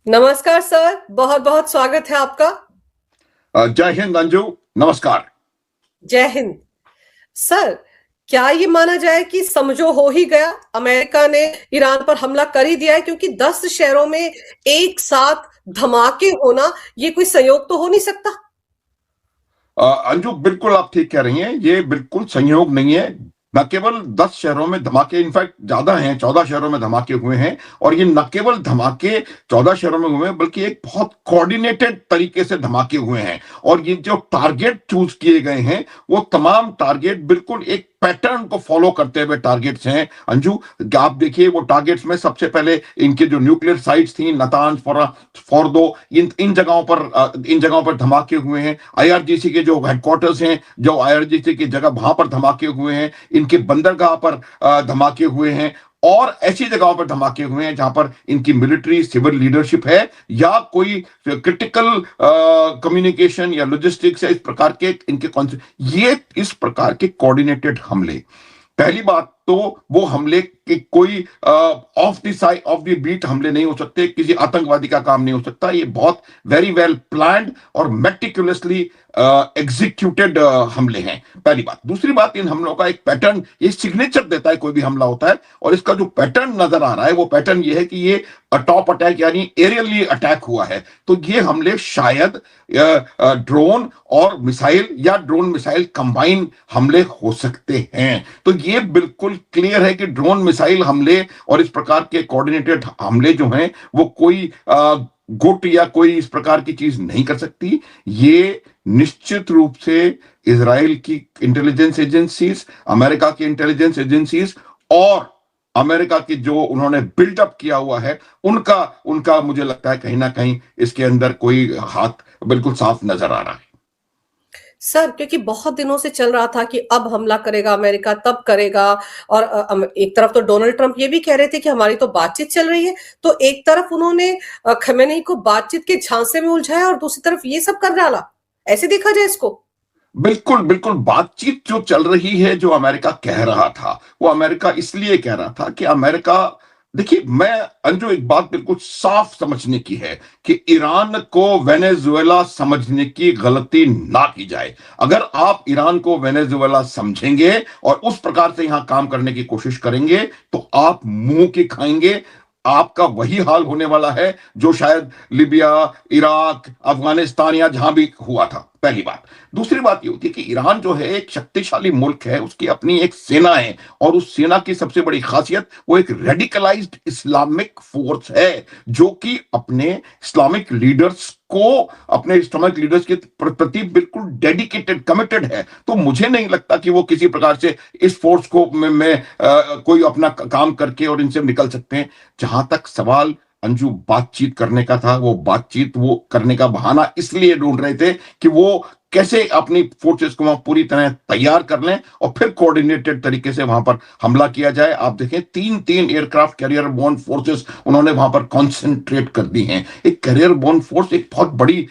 नमस्कार सर, बहुत-बहुत स्वागत है आपका। जय हिंद अंजू। नमस्कार। जय हिंद। सर, क्या ये माना जाए कि समझो हो ही गया? अमेरिका ने ईरान पर हमला कर ही दिया है क्योंकि 10 शहरों में एक साथ धमाके होना, ये कोई संयोग तो हो नहीं सकता? अंजू, बिल्कुल आप ठीक कह रही हैं। ये बिल्कुल संयोग नहीं है। न केवल 10 शहरों में धमाके, इनफैक्ट ज्यादा हैं, 14 शहरों में धमाके हुए हैं। और ये न केवल धमाके 14 शहरों में हुए हैं, बल्कि एक बहुत कोऑर्डिनेटेड तरीके से धमाके हुए हैं। और ये जो टारगेट चूज किए गए हैं, वो तमाम टारगेट बिल्कुल एक पैटर्न को फॉलो करते हुए टारगेट्स हैं। अंजू, आप देखिए, वो टारगेट्स में सबसे पहले इनके जो न्यूक्लियर साइट्स थी, नतान्ज, फोर्दो, इन जगहों पर धमाके हुए हैं। आईआरजीसी के जो हेडक्वार्टर्स हैं, जो आईआरजीसी की जगह, वहां पर धमाके हुए हैं। इनके बंदरगाह पर धमाके हुए हैं। और ऐसी जगहों पर धमाके हुए हैं जहां पर इनकी मिलिट्री सिविल लीडरशिप है, या कोई क्रिटिकल कम्युनिकेशन या लॉजिस्टिक्स या इस प्रकार के इनके ये इस प्रकार के कोऑर्डिनेटेड हमले। पहली बात तो वो हमले के कोई of the side of the beat हमले नहीं हो सकते, किसी आतंकवादी का काम नहीं हो सकता। ये बहुत वेरी वेल प्लान्ड और मेटिकुलसली एग्जीक्यूटेड हमले हैं। पहली बात। दूसरी बात, इन हमलों का एक पैटर्न, ये सिग्नेचर देता है कोई भी हमला होता है। और इसका जो पैटर्न नजर आ रहा है, वो पैटर्न ये है कि ये टॉप अटैक यानी एरियली अटैक हुआ है। तो ये हमले शायद ड्रोन और मिसाइल या ड्रोन मिसाइल कंबाइन हमले हो सकते हैं। तो ये बिल्कुल क्लियर है कि ड्रोन मिसाइल हमले और इस प्रकार के कोऑर्डिनेटेड हमले जो हैं, वो कोई गुट या कोई इस प्रकार की चीज नहीं कर सकती। ये निश्चित रूप से इजराइल की इंटेलिजेंस एजेंसीज, अमेरिका की इंटेलिजेंस एजेंसीज और अमेरिका की जो उन्होंने बिल्डअप किया हुआ है, उनका उनका मुझे लगता है कहीं ना कहीं इसके अंदर कोई हाथ बिल्कुल साफ नजर आ रहा है। सर, क्योंकि बहुत दिनों से चल रहा था कि अब हमला करेगा अमेरिका, तब करेगा। और एक तरफ तो डोनाल्ड ट्रंप ये भी कह रहे थे कि हमारी तो बातचीत चल रही है। तो एक तरफ उन्होंने खमेनी को बातचीत के झांसे में उलझाया और दूसरी तरफ ये सब कर डाला। ऐसे देखा जाए इसको? बिल्कुल बिल्कुल। बातचीत जो चल रही है, जो अमेरिका कह रहा था, वो अमेरिका इसलिए कह रहा था कि अमेरिका, देखिए, मैं अंजू, एक बात बिल्कुल साफ समझने की है कि ईरान को वेनेजुएला समझने की गलती ना की जाए। अगर आप ईरान को वेनेजुएला समझेंगे और उस प्रकार से यहां काम करने की कोशिश करेंगे, तो आप मुंह की खाएंगे। आपका वही हाल होने वाला है जो शायद लिबिया, इराक, अफगानिस्तान या जहां भी हुआ था। पहली बात। दूसरी बात ये होती है कि ईरान जो है एक शक्तिशाली मुल्क है, उसकी अपनी एक सेना है। और उस सेना की सबसे बड़ी खासियत, वो एक रेडिकलाइज्ड इस्लामिक फोर्स है, जो कि अपने इस्लामिक लीडर्स को, अपने इस्लामिक लीडर्स के प्रति बिल्कुल डेडिकेटेड, कमिटेड है। तो मुझे नहीं लगता कि वो किसी प्रकार से इस फोर्स को में कोई अपना काम करके और इनसे निकल सकते हैं। जहां तक सवाल अंजू बातचीत करने का था, वो करने का बहाना इसलिए ढूंढ रहे थे कि वो कैसे अपनी फोर्सेस को वहां पूरी तरह तैयार कर लें और फिर कोऑर्डिनेटेड तरीके से वहां पर हमला किया जाए। आप देखें, तीन तीन एयरक्राफ्ट कैरियर बोर्न फोर्सेस उन्होंने वहां पर कॉन्सेंट्रेट कर दी हैं। एक कैरियर बोर्न फोर्स एक बहुत बड़ी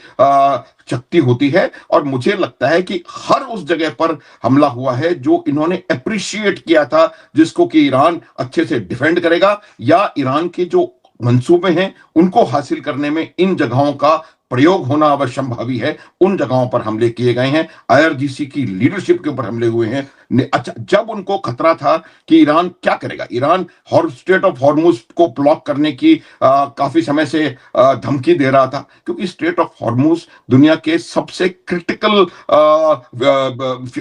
शक्ति होती है। और मुझे लगता है कि हर उस जगह पर हमला हुआ है जो इन्होंने अप्रिशिएट किया था, जिसको कि ईरान अच्छे से डिफेंड करेगा, या ईरान के जो मंसूबे हैं उनको हासिल करने में इन जगहों का प्रयोग होना अवश्यंभावी है। उन जगहों पर हमले किए गए हैं, आईआरजीसी की लीडरशिप के ऊपर हमले हुए हैं। अच्छा, जब उनको खतरा था कि ईरान क्या करेगा, ईरान स्ट्रेट ऑफ हॉर्मुज को ब्लॉक करने की काफी समय से धमकी दे रहा था, क्योंकि स्ट्रेट ऑफ हॉर्मुज दुनिया के सबसे क्रिटिकल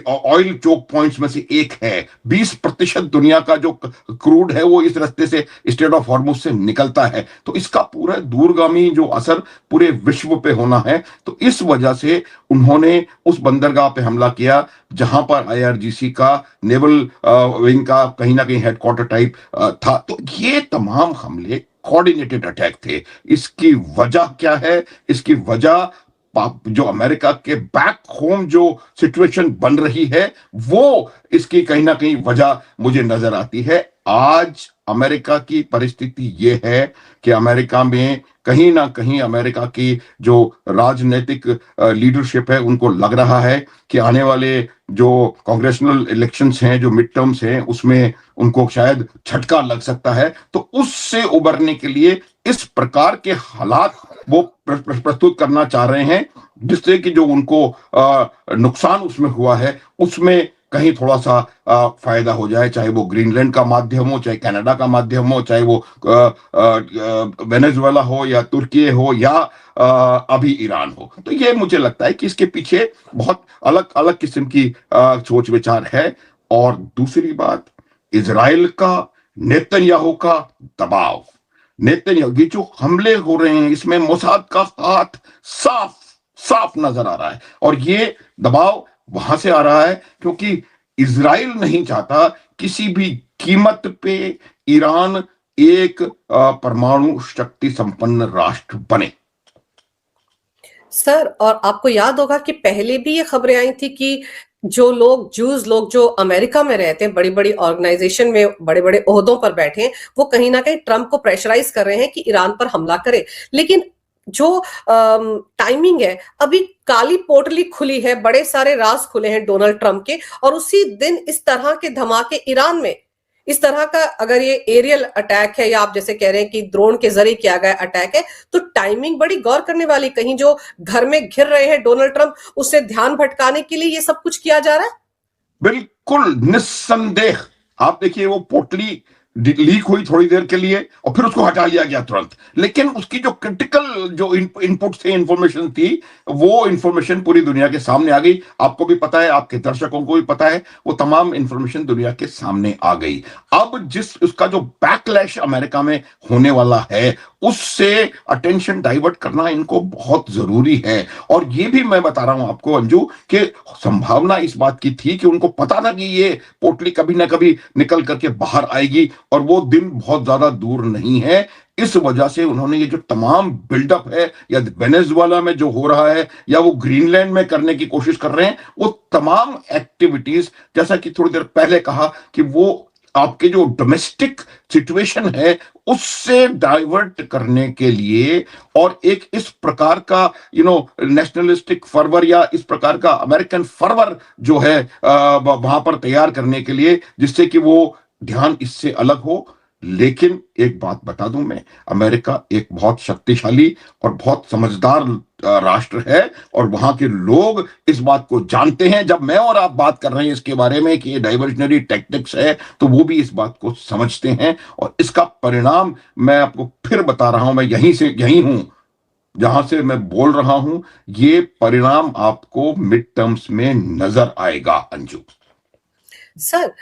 ऑयल चोक पॉइंट्स में से एक है। 20% दुनिया का जो क्रूड है वो इस रास्ते से, स्ट्रेट ऑफ हॉर्मुज से निकलता है। तो इसका पूरा दूरगामी जो असर पूरे विश्व पे होना है। तो इस वजह से उन्होंने उस बंदरगाह पे हमला किया जहां पर आईआरजीसी का नेवल विंग का कहीं ना कहीं हेडक्वार्टर टाइप था। तो ये तमाम हमले कोऑर्डिनेटेड अटैक थे। इसकी वजह क्या है? इसकी वजह जो अमेरिका के बैक होम जो सिचुएशन बन रही है, वो इसकी कहीं ना कहीं वजह मुझे नजर आती है। आज अमेरिका की परिस्थिति ये है कि अमेरिका में कहीं ना कहीं अमेरिका की जो राजनीतिक लीडरशिप है, उनको लग रहा है कि आने वाले जो कांग्रेशनल इलेक्शंस हैं, जो मिड टर्म्स हैं, उसमें उनको शायद झटका लग सकता है। तो उससे उबरने के लिए इस प्रकार के हालात वो प्रस्तुत करना चाह रहे हैं, जिससे कि जो उनको नुकसान उसमें हुआ है, उसमें कहीं थोड़ा सा फायदा हो जाए, चाहे वो ग्रीनलैंड का माध्यम हो, चाहे कनाडा का माध्यम हो, चाहे वो वेनेजुएला हो या तुर्की हो या अभी ईरान हो। तो ये मुझे लगता है कि इसके पीछे बहुत अलग अलग किस्म की सोच विचार है। और दूसरी बात, इजराइल का, नेतन्याहू का दबाव, नेतन्याहू, ये जो हमले हो रहे हैं, इसमें मोसाद का हाथ साफ साफ नजर आ रहा है। और ये दबाव वहां से आ रहा है क्योंकि इजराइल नहीं चाहता किसी भी कीमत पे ईरान एक परमाणु शक्ति संपन्न राष्ट्र बने। सर, और आपको याद होगा कि पहले भी ये खबरें आई थी कि जो लोग, जूस लोग जो अमेरिका में रहते हैं, बड़ी बड़ी ऑर्गेनाइजेशन में बड़े बड़े ओहदों पर बैठे हैं, वो कहीं ना कहीं ट्रंप को प्रेशराइज कर रहे हैं कि ईरान पर हमला करे। लेकिन जो टाइमिंग है, अभी काली पोटली खुली है, बड़े सारे राज खुले हैं डोनाल्ड ट्रंप के, और उसी दिन इस तरह के धमाके ईरान में, इस तरह का अगर ये एरियल अटैक है या आप जैसे कह रहे हैं कि ड्रोन के जरिए किया गया अटैक है, तो टाइमिंग बड़ी गौर करने वाली। कहीं जो घर में घिर रहे हैं डोनाल्ड ट्रंप, उससे ध्यान भटकाने के लिए ये सब कुछ किया जा रहा है। बिल्कुल निस्संदेह। आप देखिए, वो पोटली लीक हुई थोड़ी देर के लिए और फिर उसको हटा लिया गया तुरंत, लेकिन उसकी जो क्रिटिकल जो इनपुट थे, इंफॉर्मेशन थी, वो इंफॉर्मेशन पूरी दुनिया के सामने आ गई। आपको भी पता है, आपके दर्शकों को भी पता है, वो तमाम इंफॉर्मेशन दुनिया के सामने आ गई। अब जिस उसका जो बैकलैश अमेरिका में होने वाला है, उससे अटेंशन डाइवर्ट करना इनको बहुत जरूरी है। और ये भी मैं बता रहा हूं आपको अंजू, कि संभावना इस बात की थी कि उनको पता था कि ये पोटली कभी ना कभी निकल करके बाहर आएगी और वो दिन बहुत ज्यादा दूर नहीं है। इस वजह से उन्होंने ये जो तमाम बिल्डअप है, या वेनेजुएला में जो हो रहा है, या वो ग्रीनलैंड में करने की कोशिश कर रहे हैं, वो तमाम एक्टिविटीज, जैसा कि थोड़ी देर पहले कहा, कि वो आपके जो डोमेस्टिक सिचुएशन है उससे डाइवर्ट करने के लिए, और एक इस प्रकार का नेशनलिस्टिक फर्वर या इस प्रकार का अमेरिकन फर्वर जो है वहां पर तैयार करने के लिए, जिससे कि वो ध्यान इससे अलग हो। लेकिन एक बात बता दूं मैं, अमेरिका एक बहुत शक्तिशाली और बहुत समझदार राष्ट्र है, और वहां के लोग इस बात को जानते हैं। जब मैं और आप बात कर रहे हैं इसके बारे में कि ये डाइवर्जनरी टैक्टिक्स है, तो वो भी इस बात को समझते हैं। और इसका परिणाम मैं आपको फिर बता रहा हूं, मैं यहीं हूं जहां से मैं बोल रहा हूं, ये परिणाम आपको मिड टर्म्स में नजर आएगा अंजू। सर,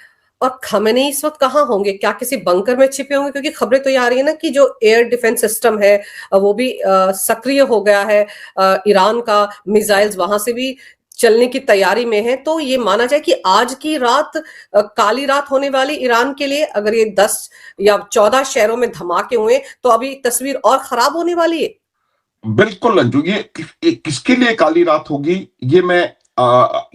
और खमेनी इस वक्त कहाँ होंगे? क्या किसी बंकर में छिपे होंगे? क्योंकि खबरें तो ये आ रही है ना कि जो एयर डिफेंस सिस्टम है वो भी सक्रिय हो गया है। ईरान का मिसाइल्स वहां से भी चलने की तैयारी में है। तो ये माना जाए कि आज की रात काली रात होने वाली ईरान के लिए। अगर ये 10 या 14 शहरों में धमाके हुए तो अभी तस्वीर और खराब होने वाली है। बिल्कुल अंजू, ये किसके लिए काली रात होगी, ये मैं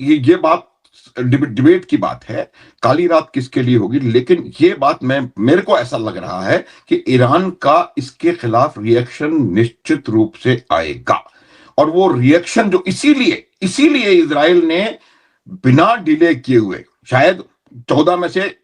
ये बात डिबेट की बात है, काली रात किसके लिए होगी। लेकिन ये बात मेरे को ऐसा लग रहा है कि ईरान का इसके खिलाफ रिएक्शन निश्चित रूप से आएगा। और वो रिएक्शन जो इसीलिए इजराइल ने बिना डिले किए हुए, शायद 14 में से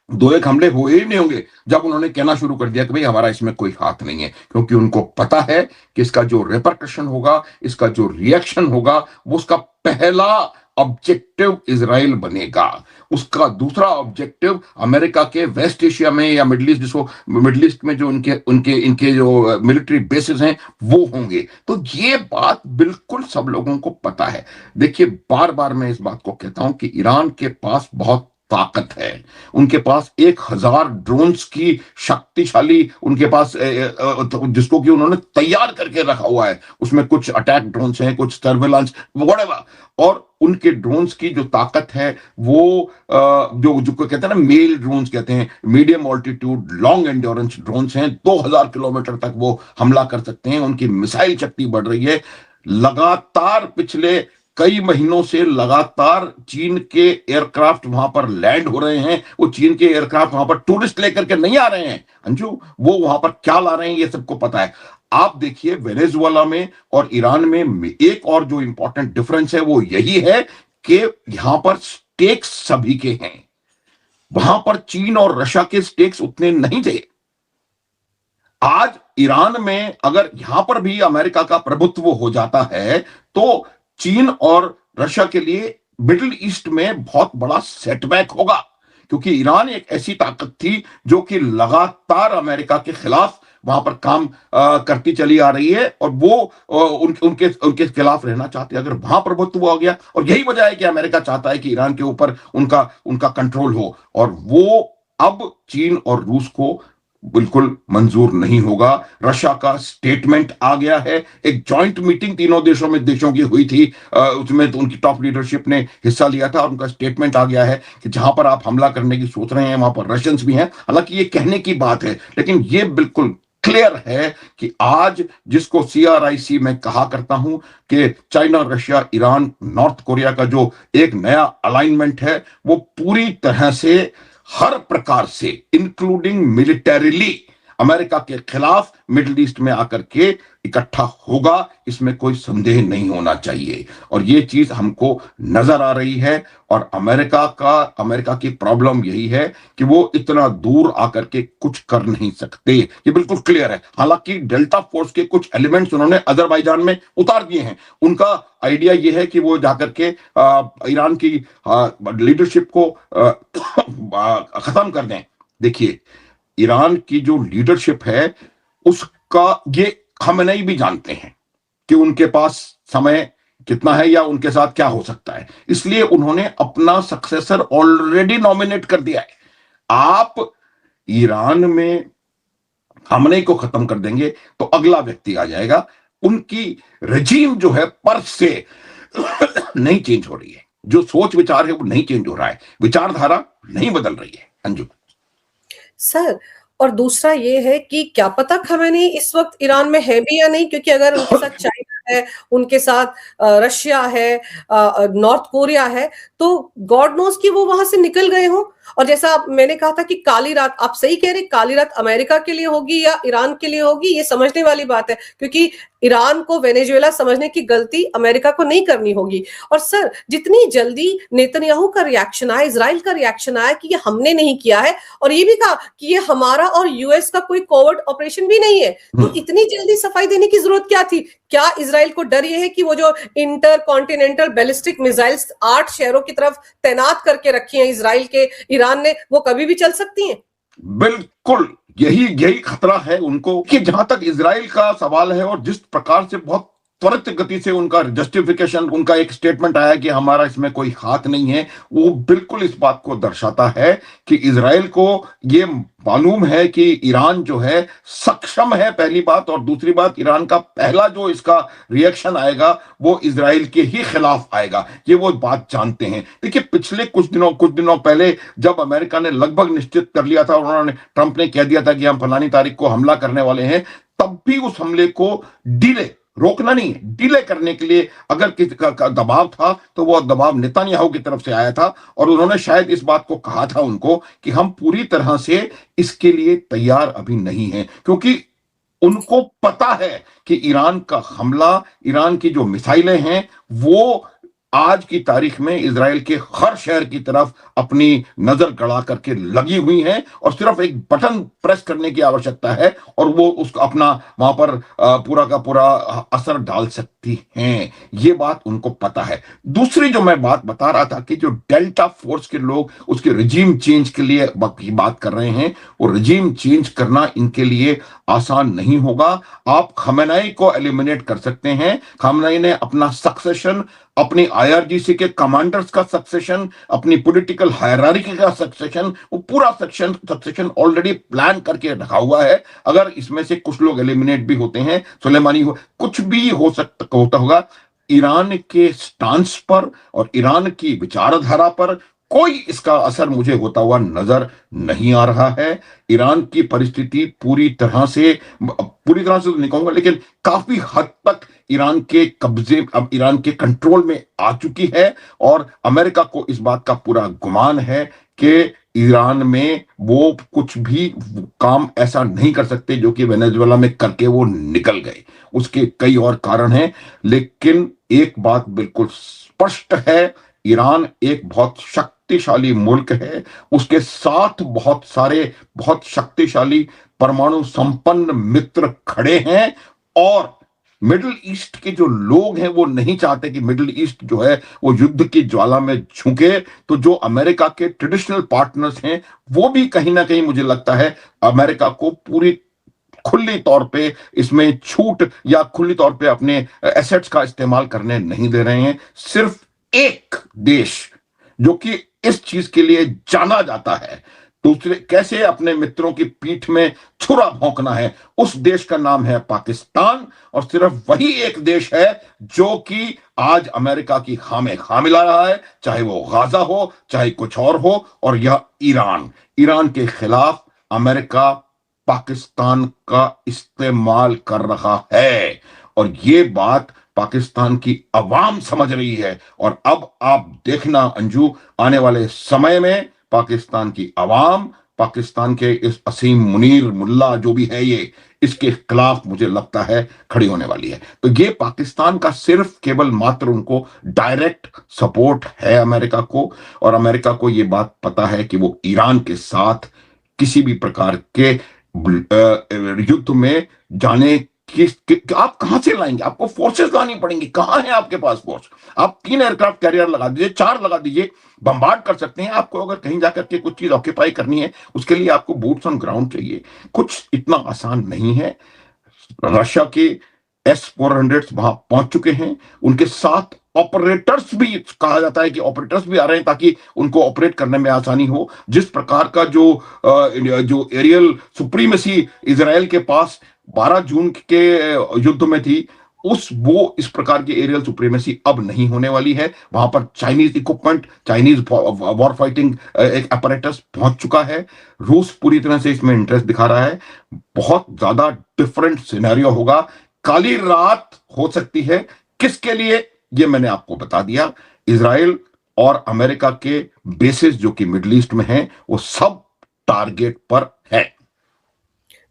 2-1 हमले हुए ही नहीं होंगे, जब उन्होंने कहना शुरू कर दिया कि भाई हमारा इसमें कोई हाथ नहीं है, क्योंकि उनको पता है कि इसका जो रिपरकशन होगा, इसका जो रिएक्शन होगा, वो उसका पहला ऑब्जेक्टिव इजराइल बनेगा। उसका दूसरा ऑब्जेक्टिव अमेरिका के वेस्ट एशिया में या मिडिल ईस्ट, जिसको मिडिल ईस्ट में जो इनके जो मिलिट्री बेसिस हैं वो होंगे। तो ये बात बिल्कुल सब लोगों को पता है। देखिए, बार बार मैं इस बात को कहता हूं कि ईरान के पास बहुत ताकत है। उनके पास 1000 ड्रोन्स की शक्तिशाली, उनके पास जिसको कि उन्होंने तैयार करके रखा हुआ है। उसमें कुछ अटैक ड्रोन्स हैं, कुछ सर्वेलेंस व्हाटएवर। और उनके ड्रोन्स की जो ताकत है वो जो कहते हैं ना, मेल ड्रोन्स कहते हैं, medium altitude long endurance drones हैं। 2000 किलोमीटर तक वो हमला कर सकते हैं। उनकी मिसाइल शक्ति बढ़ रही है। लगातार पिछले कई महीनों से लगातार चीन के एयरक्राफ्ट वहां पर लैंड हो रहे हैं। वो चीन के एयरक्राफ्ट वहां पर टूरिस्ट लेकर के नहीं आ रहे हैं अंजू, वो वहां पर क्या ला रहे हैं ये सबको पता है। आप देखिए वेनेजुएला में और ईरान में एक और जो इंपॉर्टेंट डिफरेंस है वो यही है कि यहां पर स्टेक्स सभी के हैं, वहां पर चीन और रशिया के स्टेक्स उतने नहीं थे। आज ईरान में अगर यहां पर भी अमेरिका का प्रभुत्व हो जाता है तो चीन और रशिया के लिए मिडिल ईस्ट में बहुत बड़ा सेटबैक होगा, क्योंकि ईरान एक ऐसी ताकत थी जो कि लगातार अमेरिका के खिलाफ वहां पर काम करती चली आ रही है, और वो उनके उनके खिलाफ रहना चाहते हैं। अगर वहां प्रभुत्व हो गया, और यही वजह है कि अमेरिका चाहता है कि ईरान के ऊपर उनका उनका कंट्रोल हो, और वो अब चीन और रूस को बिल्कुल मंजूर नहीं होगा। रशिया का स्टेटमेंट आ गया है, एक जॉइंट मीटिंग तीनों देशों की हुई थी, उसमें तो उनकी टॉप लीडरशिप ने हिस्सा लिया था, और उनका स्टेटमेंट आ गया है कि जहां पर आप हमला करने की सोच रहे हैं वहां पर रशियंस भी हैं। हालांकि ये कहने की बात है, लेकिन ये बिल्कुल क्लियर है कि आज जिसको CRIC में कहा करता हूं कि China, Russia, Iran, north Korea का जो एक नया अलाइनमेंट है, वो पूरी तरह से हर प्रकार से इंक्लूडिंग मिलिटरीली अमेरिका के खिलाफ मिडिल ईस्ट में आकर के इकट्ठा होगा, इसमें कोई संदेह नहीं होना चाहिए। और ये चीज हमको नजर आ रही है, और अमेरिका की प्रॉब्लम यही है कि वो इतना दूर आकर के कुछ कर नहीं सकते, ये बिल्कुल क्लियर है। हालांकि डेल्टा फोर्स के कुछ एलिमेंट्स उन्होंने अजरबैजान में उतार दिए हैं। उनका आइडिया ये है कि वो जाकर के ईरान की लीडरशिप को खत्म कर दें। देखिए, ईरान की जो लीडरशिप है उसका ये खamenei भी जानते हैं कि उनके पास समय कितना है या उनके साथ क्या हो सकता है, इसलिए उन्होंने अपना सक्सेसर ऑलरेडी नॉमिनेट कर दिया है। आप ईरान में खamenei को खत्म कर देंगे तो अगला व्यक्ति आ जाएगा। उनकी रजीम जो है पर से नहीं चेंज हो रही है, जो सोच विचार है वो नहीं चेंज हो रहा है, विचारधारा नहीं बदल रही है अंजू। सर, और दूसरा ये है कि क्या पता खमेनी इस वक्त ईरान में है भी या नहीं, क्योंकि अगर उनके साथ चाइना है, उनके साथ रशिया है, नॉर्थ कोरिया है, तो गॉड नोस कि वो वहां से निकल गए हों। और जैसा मैंने कहा था कि काली रात, आप सही कह रहे, काली रात अमेरिका के लिए होगी या ईरान के लिए होगी, ये समझने वाली बात है, क्योंकि ईरान को वेनेजुएला समझने की गलती अमेरिका को नहीं करनी होगी। और सर, जितनी जल्दी नेतन्याहू का रिएक्शन आया, इजराइल का रिएक्शन आया कि ये हमने नहीं किया है, और ये भी कहा कि ये हमारा और यूएस का कोई कोवर्ट ऑपरेशन भी नहीं है, तो इतनी जल्दी सफाई देने की जरूरत क्या थी? क्या इजराइल को डर ये है कि वो जो इंटर कॉन्टिनेंटल बैलिस्टिक मिसाइल्स 8 शहरों की तरफ तैनात करके रखी हैं इजराइल के, ईरान ने, वो कभी भी चल सकती हैं? बिल्कुल यही खतरा है उनको, कि जहां तक इजराइल का सवाल है, और जिस प्रकार से बहुत त्वरित गति से उनका जस्टिफिकेशन, उनका एक स्टेटमेंट आया कि हमारा इसमें कोई हाथ नहीं है, वो बिल्कुल इस बात को दर्शाता है कि इजराइल को ये मालूम है कि ईरान जो है सक्षम है, पहली बात, और दूसरी बात, ईरान का पहला जो इसका रिएक्शन आएगा वो इजराइल के ही खिलाफ आएगा, ये वो बात जानते हैं। देखिए, पिछले कुछ दिनों पहले जब अमेरिका ने लगभग निश्चित कर लिया था, उन्होंने, ट्रंप ने कह दिया था कि हम फलानी तारीख को हमला करने वाले हैं, तब भी उस हमले को रोकना नहीं, डिले करने के लिए अगर किसी का दबाव था तो वो दबाव नेतन्याहू की तरफ से आया था, और उन्होंने शायद इस बात को कहा था उनको कि हम पूरी तरह से इसके लिए तैयार अभी नहीं हैं, क्योंकि उनको पता है कि ईरान का हमला, ईरान की जो मिसाइलें हैं, वो आज की तारीख में इजराइल के हर शहर की तरफ अपनी नजर गड़ा करके लगी हुई हैं, और सिर्फ एक बटन प्रेस करने की आवश्यकता है और वो उसका अपना वहां पर पूरा का पूरा असर डाल सकती हैं। ये बात उनको पता है। दूसरी जो मैं बात बता रहा था कि जो डेल्टा फोर्स के लोग उसके रिजीम चेंज के लिए बात कर रहे हैं, वो रिजीम चेंज करना इनके लिए आसान नहीं होगा। आप खamenei को एलिमिनेट कर सकते हैं, खamenei ने अपना सक्सेशन, अपनी IRGC के कमांडर्स का सक्सेशन, अपनी पॉलिटिकल हायरार्की का सक्सेशन, वो पूरा सक्सेशन ऑलरेडी प्लान करके रखा हुआ है। अगर इसमें से कुछ लोग एलिमिनेट भी होते हैं, सुलेमानी कुछ भी होता होगा, ईरान के स्टांस पर और ईरान की विचारधारा पर कोई इसका असर मुझे होता हुआ नजर नहीं आ रहा है। ईरान की परिस्थिति पूरी तरह से तो नहीं कहूंगा, लेकिन काफी हद तक ईरान के कब्जे, अब ईरान के कंट्रोल में आ चुकी है। और अमेरिका को इस बात का पूरा गुमान है कि ईरान में वो कुछ भी काम ऐसा नहीं कर सकते जो कि वेनेजुएला में करके वो निकल गए। उसके कई और कारण हैं, लेकिन एक बात बिल्कुल स्पष्ट है, ईरान एक बहुत शक्तिशाली मुल्क है। उसके साथ बहुत सारे बहुत शक्तिशाली परमाणु संपन्न मित्र खड़े हैं। और मिडिल ईस्ट के जो लोग हैं वो नहीं चाहते कि मिडिल ईस्ट जो है वो युद्ध की ज्वाला में झुके। तो जो अमेरिका के ट्रेडिशनल पार्टनर्स हैं वो भी कहीं ना कहीं मुझे लगता है अमेरिका को पूरी खुली तौर पे इसमें छूट या खुली तौर पे अपने एसेट्स का इस्तेमाल करने नहीं दे रहे हैं। सिर्फ एक देश जो कि इस चीज के लिए जाना जाता है, दूसरे कैसे अपने मित्रों की पीठ में छुरा भोंकना है, उस देश का नाम है पाकिस्तान। और सिर्फ वही एक देश है जो कि आज अमेरिका की खामे खा मिला रहा है, चाहे वो गाजा हो चाहे कुछ और हो। और यह ईरान के खिलाफ अमेरिका पाकिस्तान का इस्तेमाल कर रहा है। और ये बात पाकिस्तान की अवाम समझ रही है। और अब आप देखना अंजू, आने वाले समय में पाकिस्तान की अवाम, पाकिस्तान के इस असीम मुनीर मुल्ला जो भी है ये, इसके खिलाफ मुझे लगता है खड़ी होने वाली है। तो ये पाकिस्तान का सिर्फ केवल मात्र उनको डायरेक्ट सपोर्ट है अमेरिका को। और अमेरिका को ये बात पता है कि वो ईरान के साथ किसी भी प्रकार के युद्ध में जाने कि आप कहां से लाएंगे, आपको फोर्सेस लानी पड़ेंगी। कहां है आपके पास फोर्स? आप 3 एयरक्राफ्ट कैरियर लगा दीजिए, 4 लगा दीजिए, बम्बार्ड कर सकते हैं। आपको अगर कहीं जाकर के कुछ चीज ऑक्यूपाई करनी है, उसके लिए आपको बूट्स ऑन ग्राउंड चाहिए। कुछ इतना आसान नहीं है। रशिया के S-400 वहां पहुंच चुके हैं, उनके साथ ऑपरेटर्स भी, कहा जाता है कि ऑपरेटर्स भी आ रहे हैं ताकि उनको ऑपरेट करने में आसानी हो। जिस प्रकार का जो एरियल सुप्रीमेसी इजराइल के पास 12 जून के युद्ध में थी, इस प्रकार की एरियल सुप्रीमेसी अब नहीं होने वाली है। वहां पर Chinese equipment, Chinese war fighting एक अपैरेटस पहुंच चुका है। रूस पूरी तरह से इसमें इंटरेस्ट दिखा रहा है। बहुत ज्यादा डिफरेंट सिनेरियो होगा, काली रात हो सकती है। किसके लिए, ये मैंने आपको बता दिया। इजराइल और अमेरिका के बेसिस जो कि मिडिल ईस्ट में हैं, वो सब टारगेट पर है।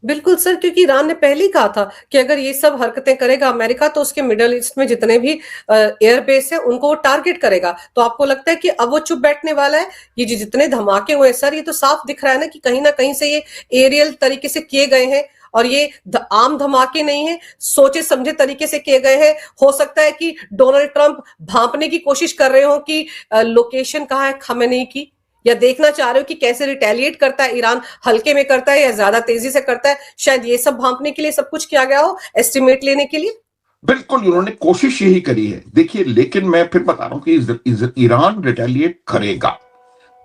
बिल्कुल सर, क्योंकि ईरान ने पहले ही कहा था कि अगर ये सब हरकतें करेगा अमेरिका तो उसके मिडिल ईस्ट में जितने भी एयर बेस है उनको वो टारगेट करेगा। तो आपको लगता है कि अब वो चुप बैठने वाला है? ये जितने धमाके हुए सर, ये तो साफ दिख रहा है ना कि कहीं ना कहीं से ये एरियल तरीके से किए गए हैं। और ये आम धमाके नहीं है, सोचे समझे तरीके से किए गए हैं। हो सकता है कि डोनाल्ड ट्रंप भांपने की कोशिश कर रहे हो कि लोकेशन कहाँ है खमेनी की, या देखना चाह रहे हो कि कैसे रिटेलिएट करता है ईरान, हल्के में करता है या ज्यादा तेजी से करता है। शायद ये सब भांपने के लिए सब कुछ किया गया हो, एस्टिमेट लेने के लिए। बिल्कुल, उन्होंने कोशिश यही करी है। देखिए, लेकिन मैं फिर बता रहा हूं कि ईरान रिटेलिएट करेगा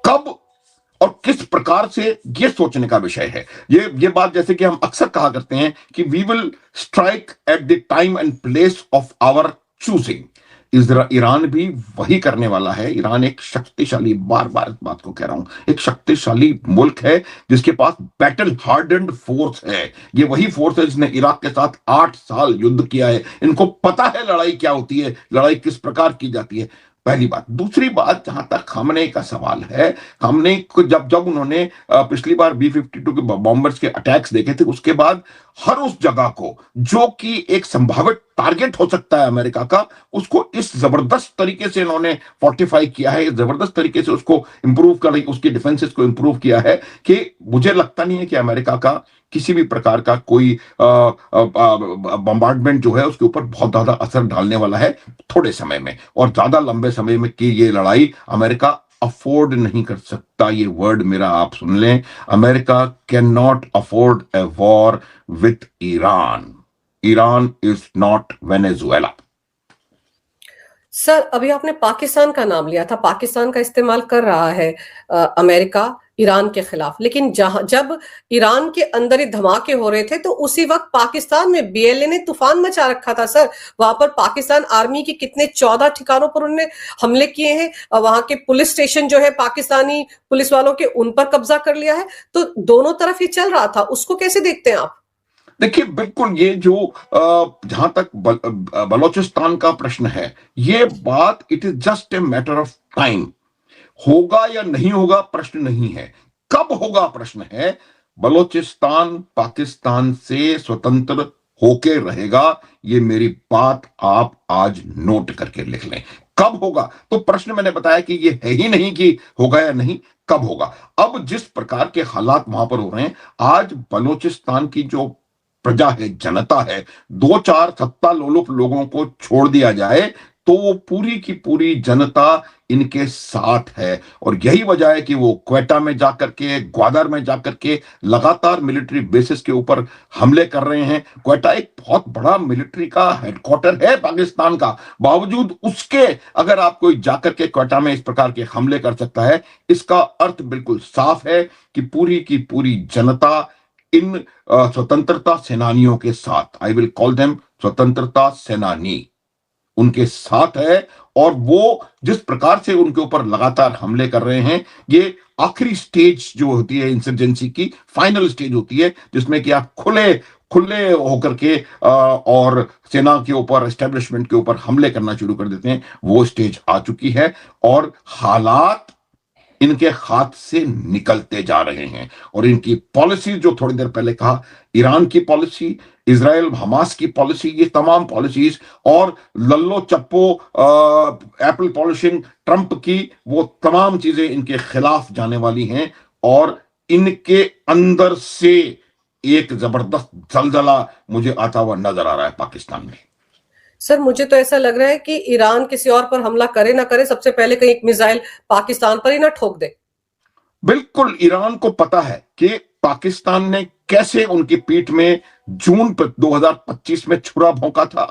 कब और किस प्रकार से, ये सोचने का विषय है। ये बात जैसे कि हम अक्सर कहा करते हैं कि we will strike at the time and place of our choosing. Iran भी वही करने वाला है। ईरान एक शक्तिशाली, बार बार इस बात को कह रहा हूं, एक शक्तिशाली मुल्क है जिसके पास बैटल हार्डेंड फोर्स है। ये वही फोर्स है जिसने इराक के साथ 8 साल युद्ध किया है। इनको पता है लड़ाई क्या होती है, लड़ाई किस प्रकार की जाती है। पहली बात। दूसरी बात, जहां तक खामनेई का सवाल है, खामनेई को जब उन्होंने पिछली बार B-52 के बॉम्बर्स के अटैक्स देखे थे, उसके बाद हर उस जगह को जो कि एक संभावित टारगेट हो सकता है अमेरिका का, उसको इस जबरदस्त तरीके से इन्होंने फोर्टिफाई किया है, जबरदस्त तरीके से उसको इंप्रूव कर, उसकी डिफेंसेस को इंप्रूव किया है कि मुझे लगता नहीं है कि अमेरिका का किसी भी प्रकार का कोई बम्बार्डमेंट जो है उसके ऊपर बहुत ज्यादा असर डालने वाला है थोड़े समय में। और ज्यादा लंबे समय में कि ये लड़ाई अमेरिका अफोर्ड नहीं कर सकता। ये वर्ड मेरा आप सुन लें, America can not afford a war with Iran. Iran is not Venezuela. Sir, अभी आपने पाकिस्तान का नाम लिया था, पाकिस्तान का इस्तेमाल कर रहा है अमेरिका ईरान के खिलाफ। लेकिन जब ईरान के अंदर ही धमाके हो रहे थे तो उसी वक्त पाकिस्तान में बीएलए ने तूफान मचा रखा था सर। वहां पर पाकिस्तान आर्मी के कितने 14 ठिकानों पर उन्होंने हमले किए हैं। वहां के पुलिस स्टेशन जो है पाकिस्तानी पुलिस वालों के, उन पर कब्जा कर लिया है। तो दोनों तरफ ही चल रहा था, उसको कैसे देखते हैं आप? देखिए, बिल्कुल ये जो जहां तक बलोचिस्तान का प्रश्न है, ये बात it is just a matter of time. होगा या नहीं होगा प्रश्न नहीं है, कब होगा प्रश्न है। बलोचिस्तान पाकिस्तान से स्वतंत्र होके रहेगा, ये मेरी बात आप आज नोट करके लिख लें। कब होगा तो प्रश्न मैंने बताया कि ये है ही नहीं कि होगा या नहीं, कब होगा। अब जिस प्रकार के हालात वहां पर हो रहे हैं, आज बलोचिस्तान की जो प्रजा है, जनता है, दो चार सत्ता लोलुप लोगों को छोड़ दिया जाए तो वो पूरी की पूरी जनता इनके साथ है। और यही वजह है कि वो क्वेटा में जाकर के, ग्वादर में जाकर के लगातार मिलिट्री बेसिस के ऊपर हमले कर रहे हैं। क्वेटा एक बहुत बड़ा मिलिट्री का हेडक्वार्टर है पाकिस्तान का, बावजूद उसके अगर आप कोई जाकर के क्वेटा में इस प्रकार के हमले कर सकता है, इसका अर्थ बिल्कुल साफ है कि पूरी की पूरी जनता इन स्वतंत्रता सेनानियों के साथ, आई विल कॉल देम स्वतंत्रता सेनानी, उनके साथ है। और वो जिस प्रकार से उनके ऊपर लगातार हमले कर रहे हैं, ये आखिरी स्टेज जो होती है इंसर्जेंसी की, फाइनल स्टेज होती है, जिसमें कि आप खुले खुले होकर के और सेना के ऊपर, एस्टेब्लिशमेंट के ऊपर हमले करना शुरू कर देते हैं। वो स्टेज आ चुकी है और हालात इनके हाथ से निकलते जा रहे हैं। और इनकी पॉलिसी, जो थोड़ी देर पहले कहा, ईरान की पॉलिसी, इजराइल हमास की पॉलिसी, ये तमाम पॉलिसीज और लल्लो चप्पो एप्पल पॉलिशिंग ट्रंप की, वो तमाम चीजें इनके खिलाफ जाने वाली हैं। और इनके अंदर से एक जबरदस्त जलजला मुझे आता हुआ नजर आ रहा है पाकिस्तान में। सर मुझे तो ऐसा लग रहा है कि ईरान किसी और पर हमला करे ना करे, सबसे पहले कहीं एक मिसाइल पाकिस्तान पर ही ना ठोक दे। बिल्कुल, ईरान को पता है कि पाकिस्तान ने कैसे उनकी पीठ में जून 2025 में छुरा भोंका था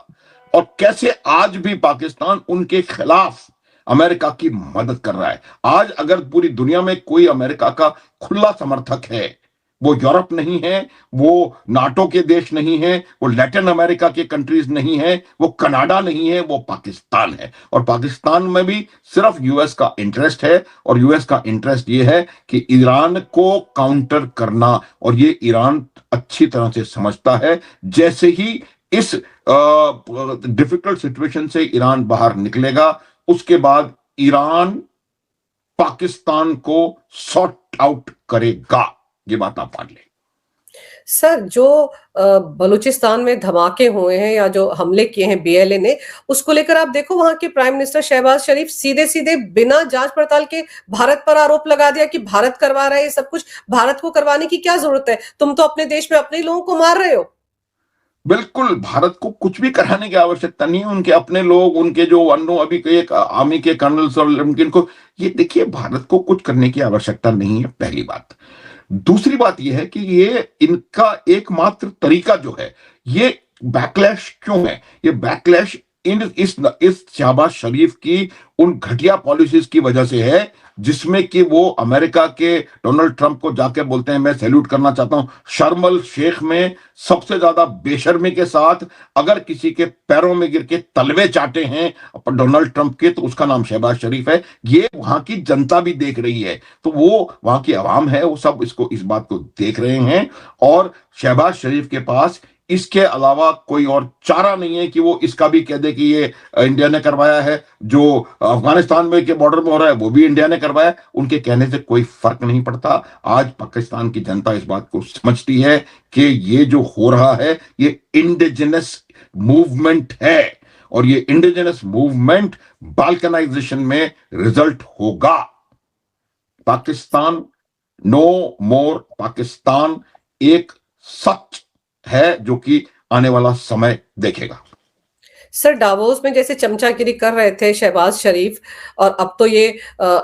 और कैसे आज भी पाकिस्तान उनके खिलाफ अमेरिका की मदद कर रहा है। आज अगर पूरी दुनिया में कोई अमेरिका का खुला समर्थक है, वो यूरोप नहीं है, वो नाटो के देश नहीं है, वो लैटिन अमेरिका के कंट्रीज नहीं है, वो कनाडा नहीं है, वो पाकिस्तान है। और पाकिस्तान में भी सिर्फ यूएस का इंटरेस्ट है, और यूएस का इंटरेस्ट ये है कि ईरान को काउंटर करना, और ये ईरान अच्छी तरह से समझता है। जैसे ही इस डिफिकल्ट सिचुएशन से ईरान बाहर निकलेगा, उसके बाद ईरान पाकिस्तान को सॉर्ट आउट करेगा, ये बात आप मान लें। सर जो बलूचिस्तान में धमाके हुए हैं या जो हमले किए हैं बीएलए ने, उसको लेकर आप देखो वहां के प्राइम मिनिस्टर शहबाज शरीफ सीधे सीधे बिना जांच पड़ताल के भारत पर आरोप लगा दिया कि भारत करवा रहा है ये सब कुछ। भारत को करवाने की क्या जरूरत है? तुम तो अपने देश में अपने लोगों को मार रहे हो। बिल्कुल, भारत को कुछ भी कराने की आवश्यकता नहीं है। उनके अपने लोग, उनके जो अन्नो अभी के एक आर्मी के कर्नल्स और इनको, ये देखिए, भारत को कुछ करने की आवश्यकता नहीं है, पहली बात। दूसरी बात यह है कि ये इनका एकमात्र तरीका जो है, ये बैकलैश क्यों है? ये बैकलैश इस शहबाज शरीफ की उन घटिया पॉलिसीज की वजह से है, जिसमें कि वो अमेरिका के डोनाल्ड ट्रंप को जाके बोलते हैं, मैं सैल्यूट करना चाहता हूं। शर्म शेख में सबसे ज्यादा बेशर्मी के साथ अगर किसी के पैरों में गिर के तलवे चाटे हैं डोनाल्ड ट्रंप के, तो उसका नाम शहबाज शरीफ है। ये वहां की जनता भी देख रही है, तो वो वहां की आवाम है, वो सब इस बात को देख रहे हैं। और शहबाज शरीफ के पास इसके अलावा कोई और चारा नहीं है कि वो इसका भी कह दे कि ये इंडिया ने करवाया है, जो अफगानिस्तान में के बॉर्डर में हो रहा है वो भी इंडिया ने करवाया। उनके कहने से कोई फर्क नहीं पड़ता। आज पाकिस्तान की जनता इस बात को समझती है कि ये जो हो रहा है, ये इंडिजिनस मूवमेंट है, और ये इंडिजिनस मूवमेंट बाल्कनाइजेशन में रिजल्ट होगा। पाकिस्तान, नो मोर पाकिस्तान, एक सच है जो कि आने वाला समय देखेगा। सर डावोस में जैसे चमचागिरी कर रहे थे शहबाज शरीफ, और अब तो ये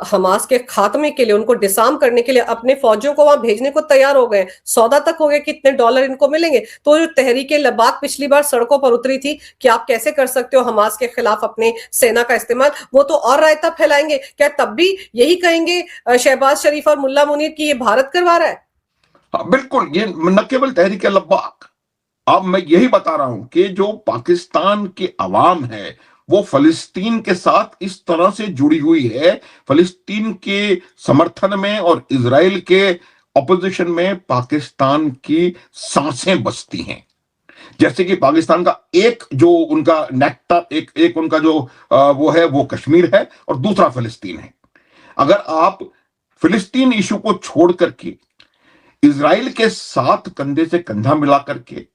हमास के खात्मे के लिए, उनको डिसार्म करने के लिए अपने फौजियों को वहां भेजने को तैयार हो गए। सौदा तक हो गया कि इतने डॉलर इनको मिलेंगे। तो जो तहरीके लबाक पिछली बार सड़कों पर उतरी थी कि आप कैसे कर सकते हो हमास के खिलाफ अपने सेना का इस्तेमाल, वो तो और रायता फैलाएंगे। क्या तब भी यही कहेंगे शहबाज शरीफ और मुल्ला मुनीर की ये भारत करवा रहा है? हाँ, बिल्कुल, ये न केवल तहरीक लब्बाक, अब मैं यही बता रहा हूं कि जो पाकिस्तान की अवाम है वो फलस्तीन के साथ इस तरह से जुड़ी हुई है, फलस्तीन के समर्थन में और इजराइल के ऑपोजिशन में पाकिस्तान की सांसें बसती हैं। जैसे कि पाकिस्तान का एक जो उनका नेक्टा, एक उनका जो वो है, वो कश्मीर है और दूसरा फिलिस्तीन है। अगर आप फिलिस्तीन इशू को छोड़ करके इजराइल के साथ कंधे से कंधा मिला करके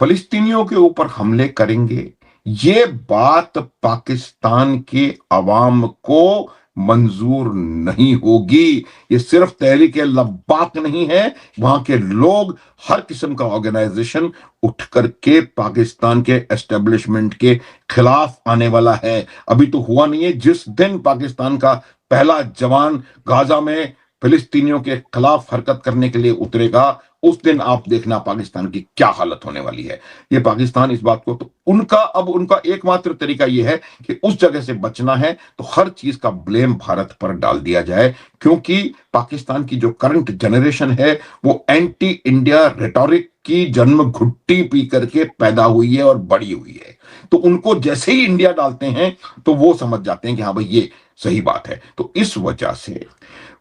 फलिस्तीनियों के ऊपर हमले करेंगे, ये बात पाकिस्तान के अवाम को मंजूर नहीं होगी। ये सिर्फ तहरीक लब्बाक नहीं है, वहां के लोग, हर किस्म का ऑर्गेनाइजेशन उठ करके पाकिस्तान के एस्टेब्लिशमेंट के खिलाफ आने वाला है। अभी तो हुआ नहीं है, जिस दिन पाकिस्तान का पहला जवान गाजा में फिलिस्तीनियों के खिलाफ हरकत करने के लिए उतरेगा, उस दिन आप देखना पाकिस्तान की क्या हालत होने वाली है। ये पाकिस्तान इस बात को, तो उनका एकमात्र तरीका यह है कि उस जगह से बचना है तो हर चीज का ब्लेम भारत पर डाल दिया जाए, क्योंकि पाकिस्तान की जो करंट जनरेशन है वो एंटी इंडिया रेटोरिक की जन्म घुट्टी पी करके पैदा हुई है और बड़ी हुई है। तो उनको जैसे ही इंडिया डालते हैं तो वो समझ जाते हैं कि हाँ भाई ये सही बात है। तो इस वजह से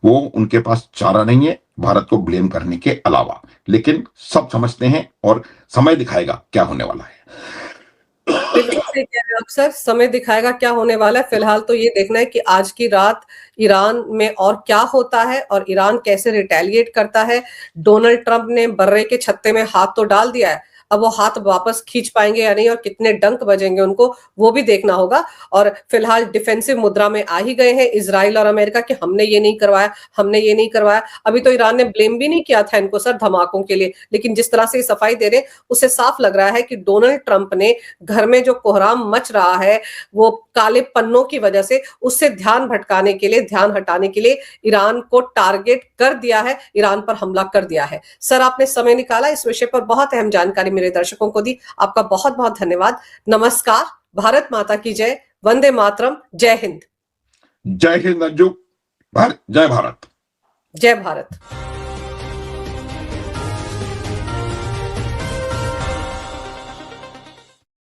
वो, उनके पास चारा नहीं है भारत को ब्लेम करने के अलावा। लेकिन सब समझते हैं और समय दिखाएगा क्या होने वाला है। बिल्कुल सही कह रहे हैं आप सर, समय दिखाएगा क्या होने वाला है। फिलहाल तो ये देखना है कि आज की रात ईरान में और क्या होता है और ईरान कैसे रिटेलिएट करता है। डोनाल्ड ट्रंप ने बर्रे के छत्ते में हाथ तो डाल दिया है, अब वो हाथ वापस खींच पाएंगे या नहीं और कितने डंक बजेंगे उनको, वो भी देखना होगा। और फिलहाल डिफेंसिव मुद्रा में आ ही गए हैं इजराइल और अमेरिका कि हमने ये नहीं करवाया, हमने ये नहीं करवाया। अभी तो ईरान ने ब्लेम भी नहीं किया था इनको सर धमाकों के लिए, लेकिन जिस तरह से सफाई दे रहे उससे साफ लग रहा है कि डोनाल्ड ट्रंप ने घर में जो कोहराम मच रहा है वो काले पन्नों की वजह से, उससे ध्यान भटकाने के लिए, ध्यान हटाने के लिए ईरान को टारगेट कर दिया है, ईरान पर हमला कर दिया है। सर आपने समय निकाला, इस विषय पर बहुत अहम जानकारी मेरे दर्शकों को दी, आपका बहुत बहुत धन्यवाद। नमस्कार, भारत माता की जय, वंदे मातरम, जय हिंद। जय हिंद अंजू, जय भारत। जय भारत।